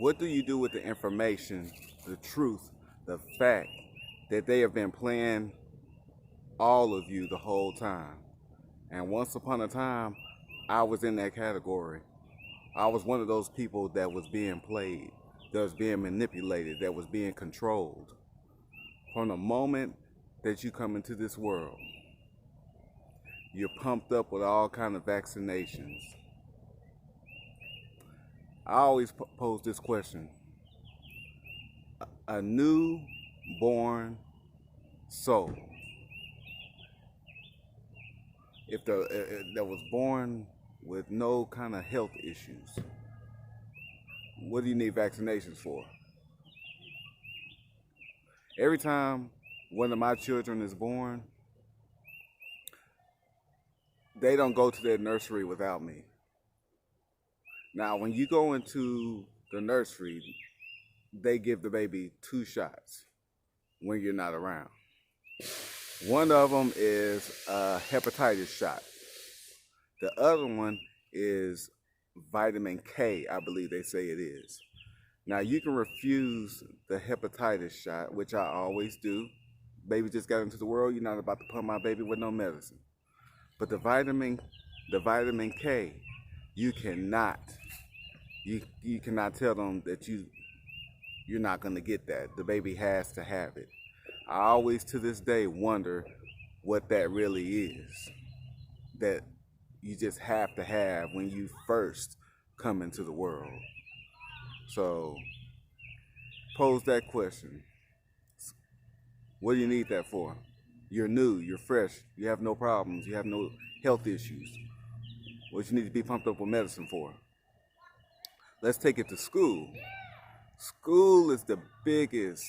What do you do with the information, the truth, the fact that they have been playing all of you the whole time? And once upon a time, I was in that category. I was one of those people that was being played, that was being manipulated, that was being controlled. From the moment that you come into this world, you're pumped up with all kind of vaccinations. I always pose this question. A newborn soul, if that was born with no kind of health issues, what do you need vaccinations for? Every time one of my children is born, they don't go to their nursery without me. Now, when you go into the nursery, they give the baby 2 shots when you're not around. One of them is a hepatitis shot. The other one is vitamin K, I believe they say it is. Now, you can refuse the hepatitis shot, which I always do. Baby just got into the world. You're not about to pump my baby with no medicine. But the vitamin K, you cannot tell them that you're not going to get that. The baby has to have it. I always to this day wonder what that really is, that you just have to have when you first come into the world. So pose that question. What do you need that for? You're new, you're fresh, you have no problems, you have no health issues. What you need to be pumped up with medicine for? Let's take it to school. School is the biggest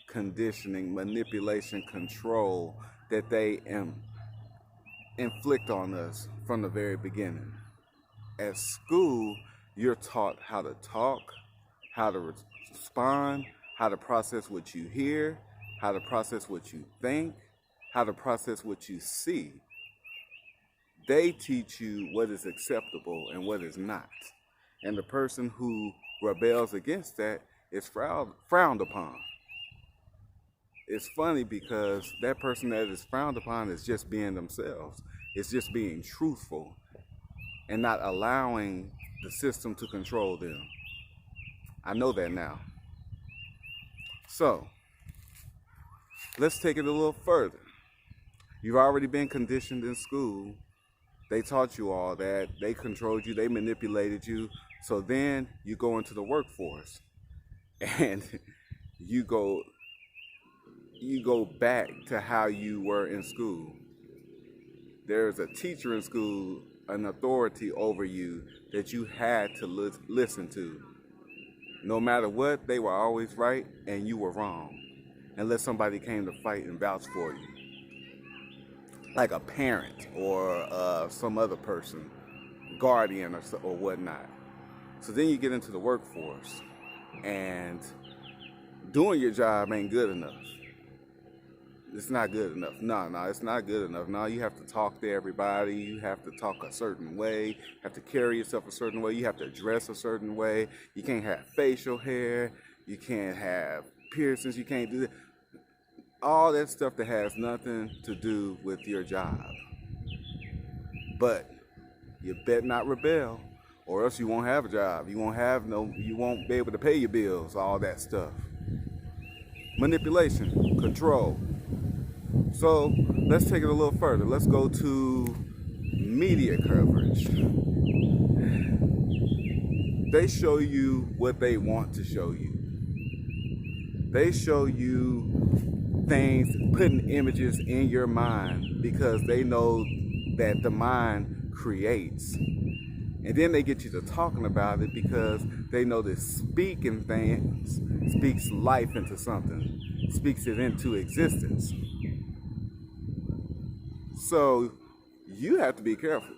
conditioning, manipulation, control that they inflict on us from the very beginning. At school, you're taught how to talk, how to respond, how to process what you hear, how to process what you think, how to process what you see. They teach you what is acceptable and what is not. And the person who rebels against that is frowned upon. It's funny because that person that is frowned upon is just being themselves. It's just being truthful and not allowing the system to control them. I know that now. So, let's take it a little further. You've already been conditioned in school. They taught you all that. They controlled you. They manipulated you. So then you go into the workforce and you go back to how you were in school. There's a teacher in school, an authority over you that you had to listen to. No matter what, they were always right and you were wrong, unless somebody came to fight and vouch for you, like a parent or some other person, guardian or whatnot. So then you get into the workforce and doing your job ain't good enough. It's not good enough. No, it's not good enough. No, you have to talk to everybody. You have to talk a certain way. You have to carry yourself a certain way. You have to dress a certain way. You can't have facial hair. You can't have piercings. You can't do that. All that stuff that has nothing to do with your job. But you better not rebel, or else you won't have a job. You won't be able to pay your bills, all that stuff. Manipulation, control. So let's take it a little further. Let's go to media coverage. They show you what they want to show you. They show you things, putting images in your mind because they know that the mind creates. And then they get you to talking about it because they know that speaking things speaks life into something, speaks it into existence. So you have to be careful.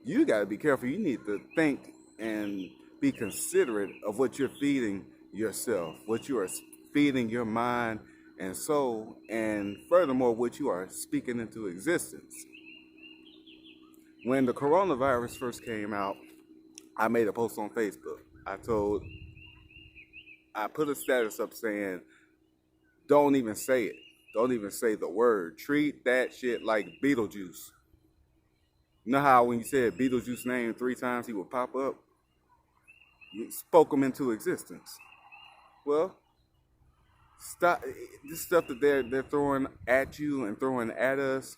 You got to be careful. You need to think and be considerate of what you're feeding yourself, what you are feeding your mind and soul, and furthermore, what you are speaking into existence. When the coronavirus first came out, I made a post on Facebook. I put a status up saying, don't even say it. Don't even say the word. Treat that shit like Beetlejuice. You know how when you said Beetlejuice name 3 times, he would pop up? You spoke him into existence. Well, stop this stuff that they're throwing at you and throwing at us.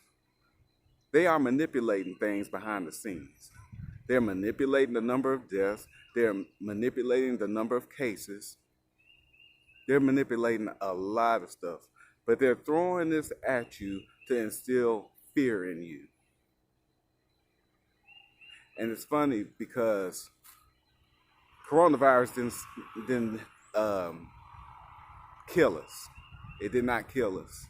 They are manipulating things behind the scenes. They're manipulating the number of deaths. They're manipulating the number of cases. They're manipulating a lot of stuff. But they're throwing this at you to instill fear in you. And it's funny because coronavirus didn't kill us. It did not kill us.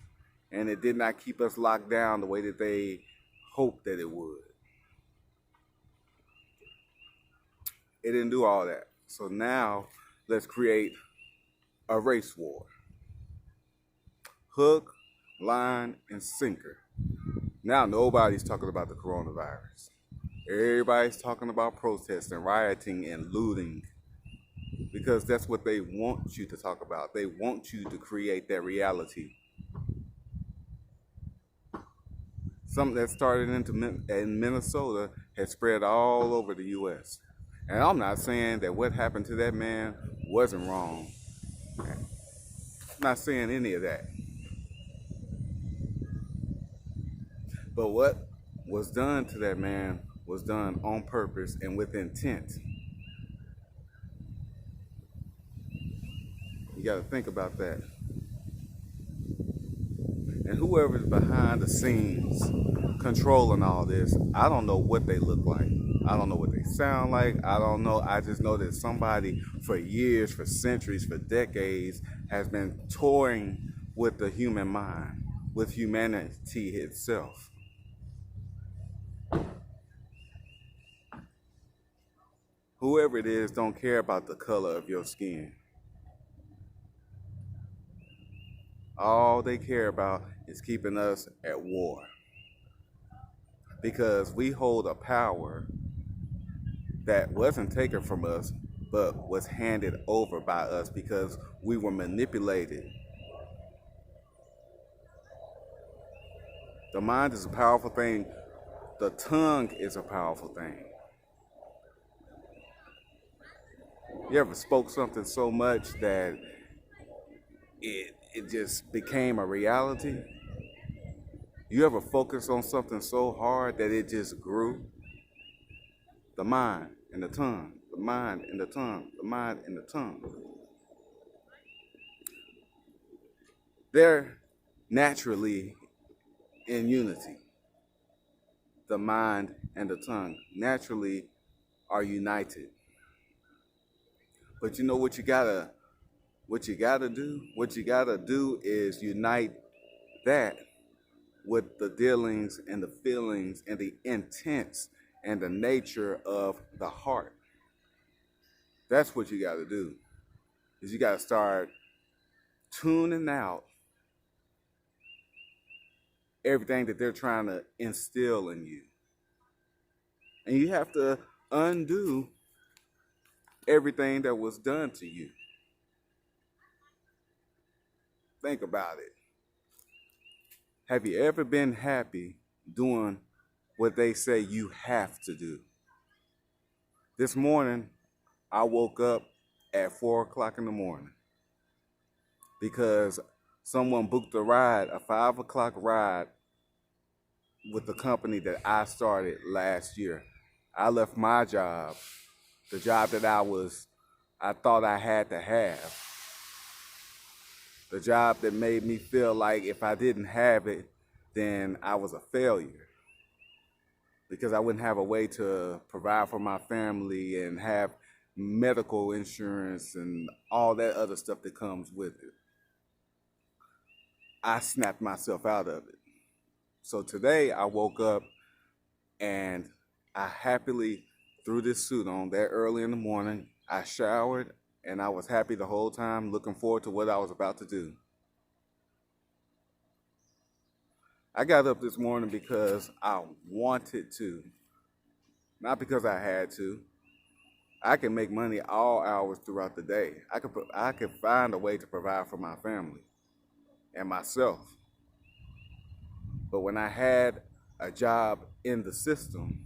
And it did not keep us locked down the way that they hoped that it would. It didn't do all that. So now let's create a race war. Hook, line, and sinker. Now nobody's talking about the coronavirus. Everybody's talking about protests and rioting and looting, because that's what they want you to talk about. They want you to create that reality. Something that started in Minnesota has spread all over the U.S. And I'm not saying that what happened to that man wasn't wrong. I'm not saying any of that. But what was done to that man was done on purpose and with intent. You got to think about that. And whoever's behind the scenes controlling all this, I don't know what they look like. I don't know what they sound like. I don't know. I just know that somebody for years, for centuries, for decades has been toying with the human mind, with humanity itself. Whoever it is don't care about the color of your skin. All they care about is keeping us at war. Because we hold a power that wasn't taken from us, but was handed over by us because we were manipulated. The mind is a powerful thing. The tongue is a powerful thing. You ever spoke something so much that it just became a reality? You ever focused on something so hard that it just grew? The mind and the tongue, the mind and the tongue, the mind and the tongue. They're naturally in unity. The mind and the tongue naturally are united. But you know what you gotta do? What you gotta do is unite that with the dealings and the feelings and the intents and the nature of the heart. That's what you gotta do. Is you gotta start tuning out everything that they're trying to instill in you. And you have to undo everything that was done to you. Think about it. Have you ever been happy doing what they say you have to do? This morning, I woke up at 4 o'clock in the morning because someone booked a ride, a 5 o'clock ride with the company that I started last year. I left my job, the job that I thought I had to have. The job that made me feel like if I didn't have it, then I was a failure. Because I wouldn't have a way to provide for my family and have medical insurance and all that other stuff that comes with it. I snapped myself out of it. So today I woke up and I happily threw this suit on that early in the morning. I showered and I was happy the whole time, looking forward to what I was about to do. I got up this morning because I wanted to, not because I had to. I can make money all hours throughout the day. I could find a way to provide for my family and myself. But when I had a job in the system,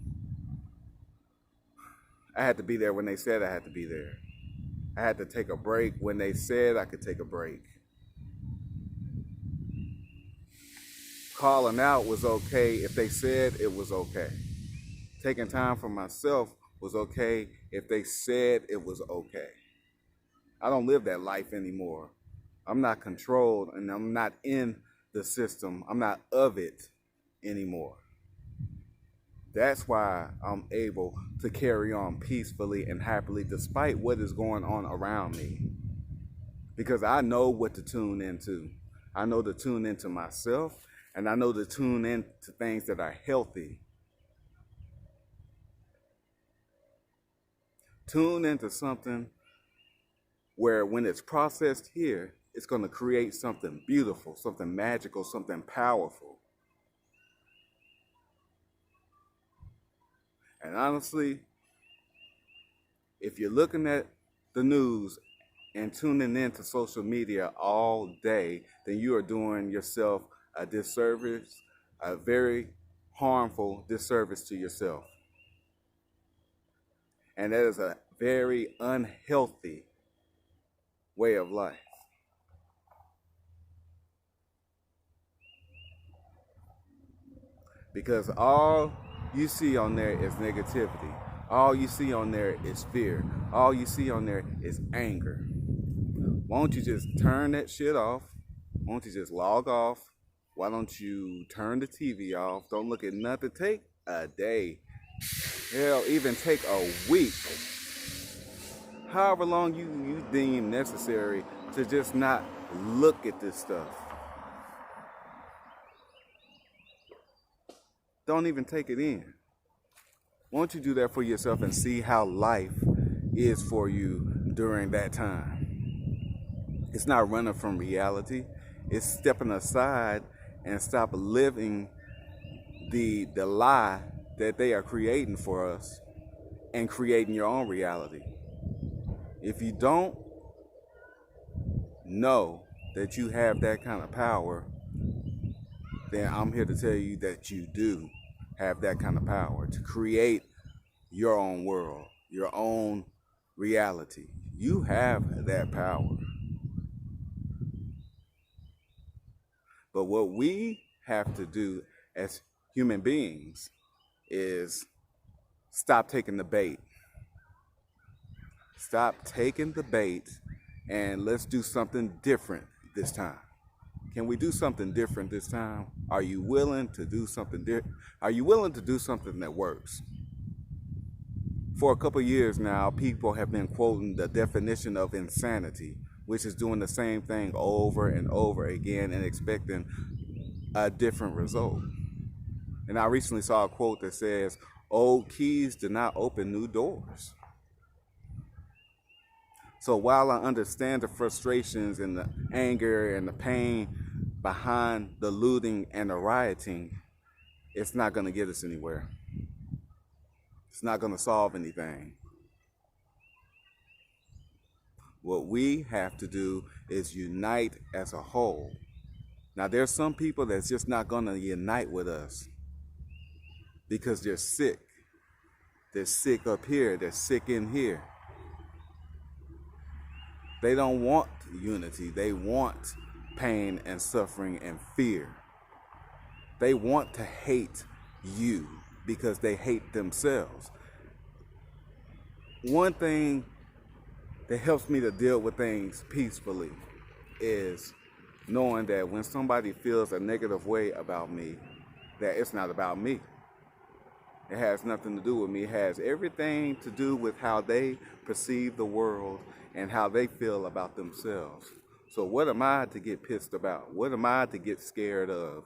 I had to be there when they said I had to be there. I had to take a break when they said I could take a break. Calling out was okay if they said it was okay. Taking time for myself was okay if they said it was okay. I don't live that life anymore. I'm not controlled and I'm not in the system. I'm not of it anymore. That's why I'm able to carry on peacefully and happily despite what is going on around me. Because I know what to tune into. I know to tune into myself, and I know to tune into things that are healthy. Tune into something where when it's processed here, it's going to create something beautiful, something magical, something powerful. And honestly, if you're looking at the news and tuning into social media all day, then you are doing yourself a disservice, a very harmful disservice to yourself. And that is a very unhealthy way of life. Because all you see on there is negativity. All you see on there is fear. All you see on there is anger. Why don't you just turn that shit off? Why don't you just log off? Why don't you turn the TV off? Don't look at nothing. Take a day. Hell, even take a week. However long you deem necessary to just not look at this stuff. Don't even take it in. Won't you do that for yourself and see how life is for you during that time? It's not running from reality. It's stepping aside and stop living the lie that they are creating for us and creating your own reality. If you don't know that you have that kind of power, then I'm here to tell you that you do have that kind of power to create your own world, your own reality. You have that power. But what we have to do as human beings is stop taking the bait. Stop taking the bait and let's do something different this time. Can we do something different this time? Are you willing to do something different? Are you willing to do something that works? For a couple of years now, people have been quoting the definition of insanity, which is doing the same thing over and over again and expecting a different result. And I recently saw a quote that says, "Old keys do not open new doors." So while I understand the frustrations and the anger and the pain behind the looting and the rioting, it's not going to get us anywhere. It's not going to solve anything. What we have to do is unite as a whole. Now, there's some people that's just not going to unite with us because they're sick. They're sick up here. They're sick in here. They don't want unity. They want pain and suffering and fear. They want to hate you because they hate themselves. One thing that helps me to deal with things peacefully is knowing that when somebody feels a negative way about me, that it's not about me. It has nothing to do with me. It has everything to do with how they perceive the world and how they feel about themselves. So what am I to get pissed about? What am I to get scared of?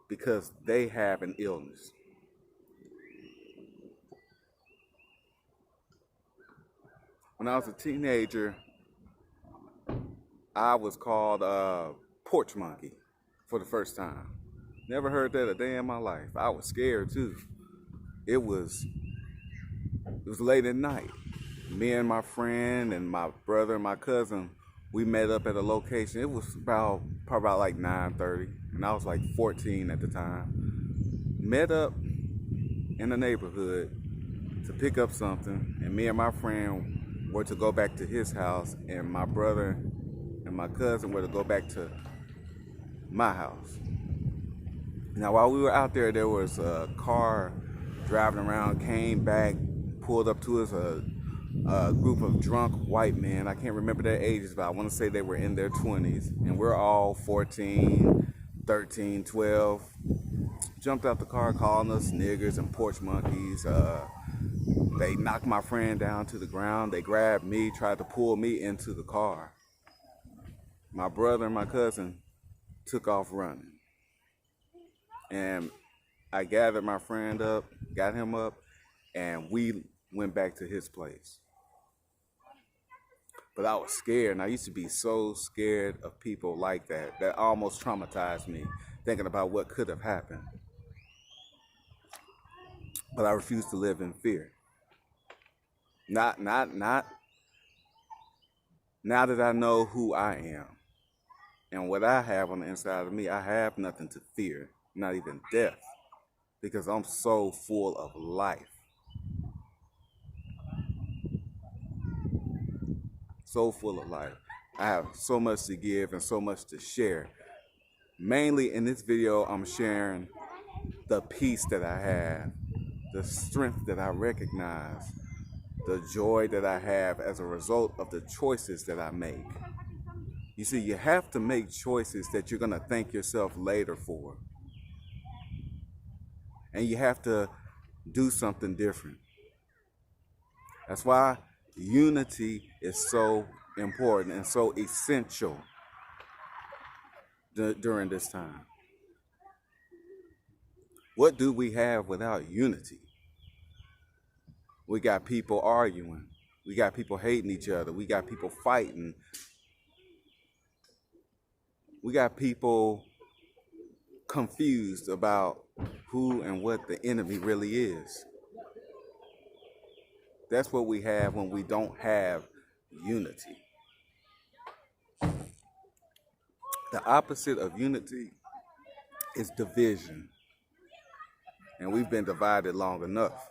Because they have an illness. When I was a teenager, I was called a porch monkey for the first time. Never heard that a day in my life. I was scared too. It was late at night. Me and my friend and my brother and my cousin, we met up at a location. It was probably about like 9:30, and I was like 14 at the time. Met up in the neighborhood to pick up something, and me and my friend were to go back to his house, and my brother and my cousin were to go back to my house. Now, while we were out there, there was a car driving around, came back, pulled up to us, a group of drunk white men. I can't remember their ages, but I want to say they were in their 20s. And we're all 14, 13, 12. Jumped out the car calling us niggers and porch monkeys. They knocked my friend down to the ground. They grabbed me, tried to pull me into the car. My brother and my cousin took off running. And I gathered my friend up, got him up, and we went back to his place. But I was scared, and I used to be so scared of people like that. That almost traumatized me, thinking about what could have happened. But I refused to live in fear. Not now that I know who I am and what I have on the inside of me, I have nothing to fear, not even death, because I'm so full of life. So full of life. I have so much to give and so much to share. Mainly in this video, I'm sharing the peace that I have, the strength that I recognize, the joy that I have as a result of the choices that I make. You see, you have to make choices that you're going to thank yourself later for. And you have to do something different. That's why unity is so important and so essential during this time. What do we have without unity? We got people arguing. We got people hating each other. We got people fighting. We got people confused about who and what the enemy really is. That's what we have when we don't have unity. The opposite of unity is division. And we've been divided long enough.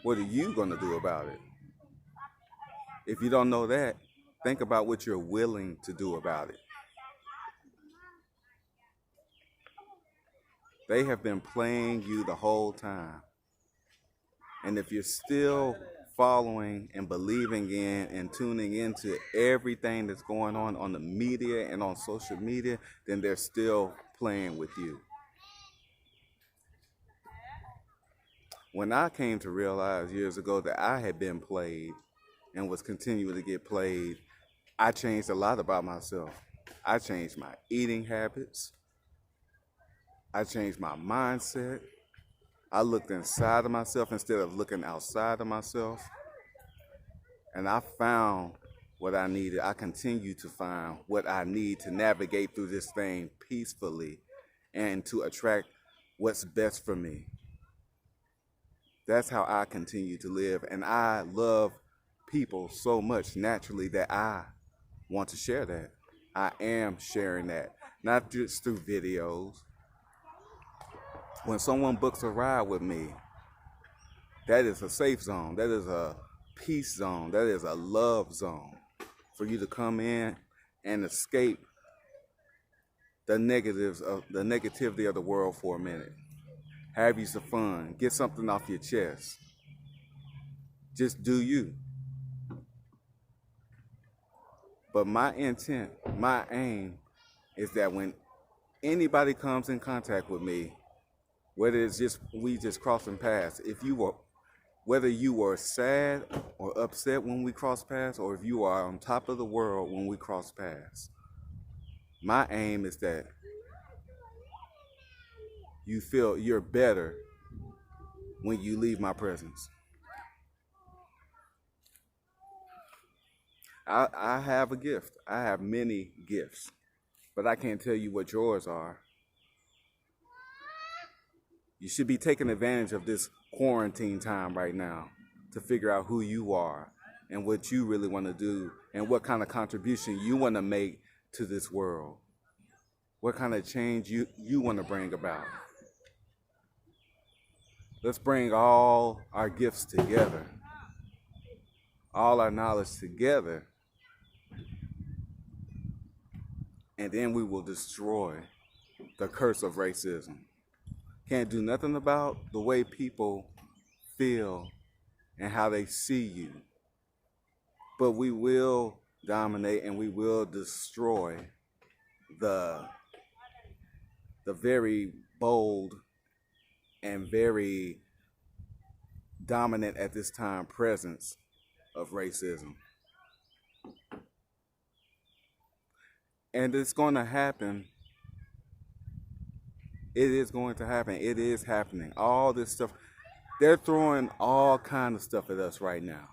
What are you going to do about it? If you don't know that, think about what you're willing to do about it. They have been playing you the whole time. And if you're still following and believing in and tuning into everything that's going on the media and on social media, then they're still playing with you. When I came to realize years ago that I had been played and was continuing to get played, I changed a lot about myself. I changed my eating habits. I changed my mindset. I looked inside of myself instead of looking outside of myself. And I found what I needed. I continue to find what I need to navigate through this thing peacefully and to attract what's best for me. That's how I continue to live. And I love people so much naturally that I want to share that. I am sharing that, not just through videos. When someone books a ride with me, that is a safe zone. That is a peace zone. That is a love zone for you to come in and escape the negativity of the world for a minute. Have you some fun. Get something off your chest. Just do you. But my intent, my aim is that when anybody comes in contact with me, whether it's just we just crossing paths, whether you were sad or upset when we cross paths, or if you are on top of the world when we cross paths, my aim is that you feel you're better when you leave my presence. I have a gift. I have many gifts, but I can't tell you what yours are. You should be taking advantage of this quarantine time right now. to figure out who you are and what you really want to do and what kind of contribution you want to make to this world. What kind of change you want to bring about. Let's bring all our gifts together, all our knowledge together, and then we will destroy the curse of racism. Can't do nothing about the way people feel and how they see you, but we will dominate and we will destroy the very bold and very dominant at this time presence of racism. And it's going to happen. It is going to happen. It is happening. All this stuff. They're throwing all kind of stuff at us right now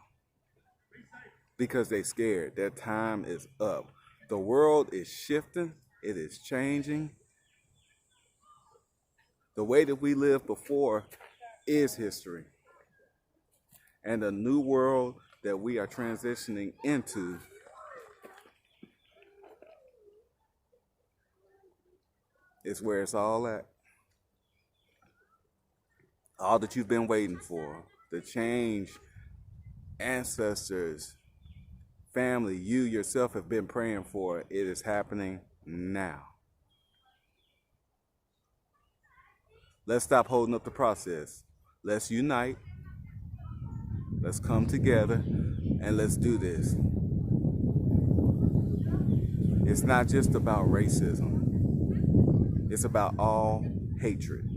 because they're scared. Their time is up. The world is shifting. It is changing. The way that we lived before is history. And the new world that we are transitioning into is where it's all at. All that you've been waiting for, the change ancestors, family, you yourself have been praying for, it is happening now. Let's stop holding up the process. Let's unite. Let's come together and let's do this. It's not just about racism. It's about all hatred.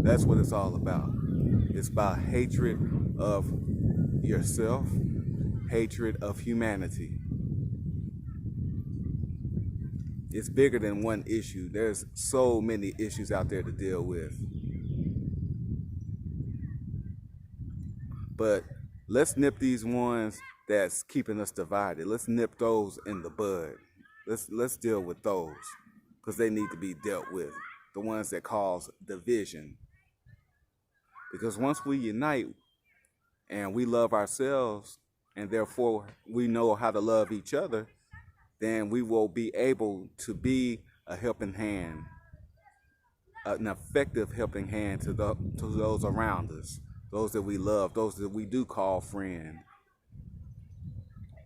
That's what it's all about. It's about hatred of yourself, hatred of humanity. It's bigger than one issue. There's so many issues out there to deal with. But let's nip these ones that's keeping us divided. Let's nip those in the bud. Let's deal with those because they need to be dealt with. The ones that cause division. Because once we unite and we love ourselves and therefore we know how to love each other, then we will be able to be a helping hand, an effective helping hand to those around us, those that we love, those that we do call friend.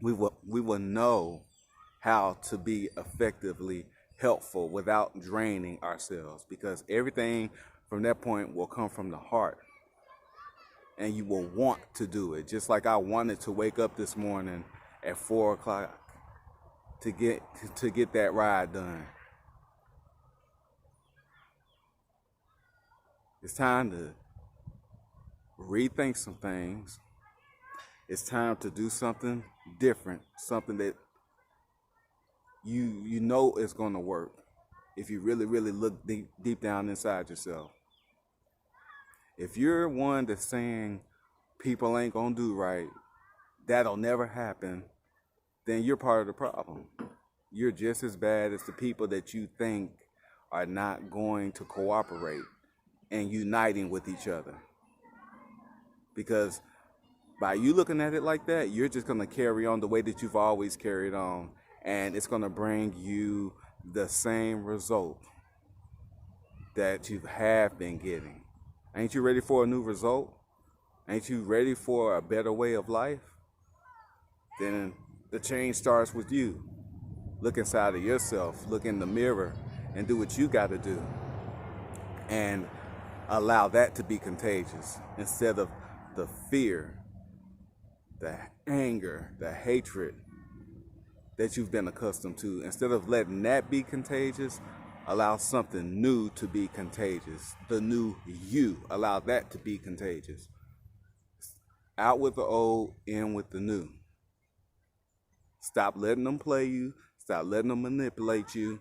We will know how to be effectively helpful without draining ourselves, because everything from that point will come from the heart. And you will want to do it. Just like I wanted to wake up this morning at 4 o'clock to get that ride done. It's time to rethink some things. It's time to do something different, something that you know is going to work if you really, really look deep down inside yourself. If you're one that's saying people ain't gonna do right, that'll never happen, then you're part of the problem. You're just as bad as the people that you think are not going to cooperate and uniting with each other. Because by you looking at it like that, you're just gonna carry on the way that you've always carried on, and it's gonna bring you the same result that you have been getting. Ain't you ready for a new result? Ain't you ready for a better way of life? Then the change starts with you. Look inside of yourself, look in the mirror, and do what you got to do. And allow that to be contagious instead of the fear, the anger, the hatred that you've been accustomed to. Instead of letting that be contagious, allow something new to be contagious. The new you. Allow that to be contagious. Out with the old, in with the new. Stop letting them play you. Stop letting them manipulate you.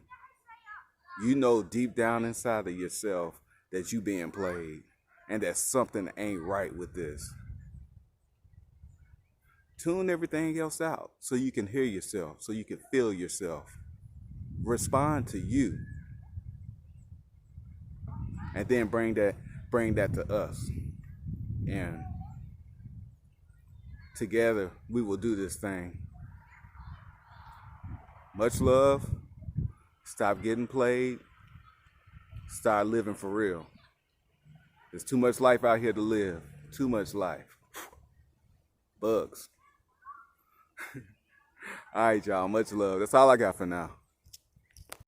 You know deep down inside of yourself that you being played and that something ain't right with this. Tune everything else out so you can hear yourself, so you can feel yourself. Respond to you. And then bring bring that to us. And together we will do this thing. Much love. Stop getting played. Start living for real. There's too much life out here to live. Too much life. Bugs. All right, y'all. Much love. That's all I got for now.